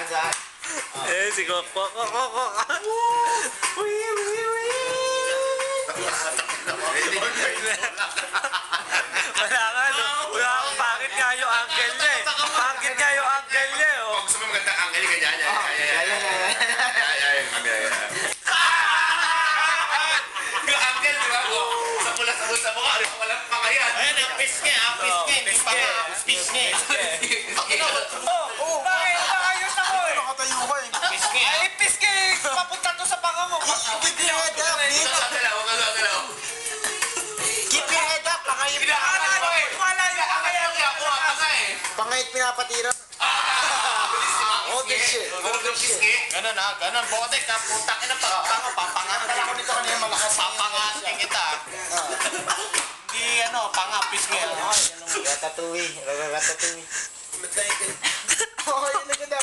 saan. Eh, si Coco. Wala nga, no? Wala akong bakit nga yung uncle niya eh. Bakit nga yung uncle niya eh, oh. Kung gusto mo magandang angle, ganyan. Yung angle, di ba? Sa pula-sabon sa mukha, walang pangayan. Ayan, ang piske. Hindi pa nga, piske. Oh, bakit? Ayos ako eh. Nakatayo ka eh. Piske. Ay, piske! Papunta to sa panga mo. Keep your head up, bitch. Huwag galaw. Keep your head up. Pangayip Pinakakala ko eh. Wala yung Kaya ako nga eh. Pangayip pinapatira. Oh, this shit. Ganun yung piske. Ganun ha, ganun. Botek ha, putang ina pagpanga, papangatin Ako nito kanina malakas. papangatin kita. Hindi panga, piske. Ratatouille. Ratatouille. Oh, yun na ganda.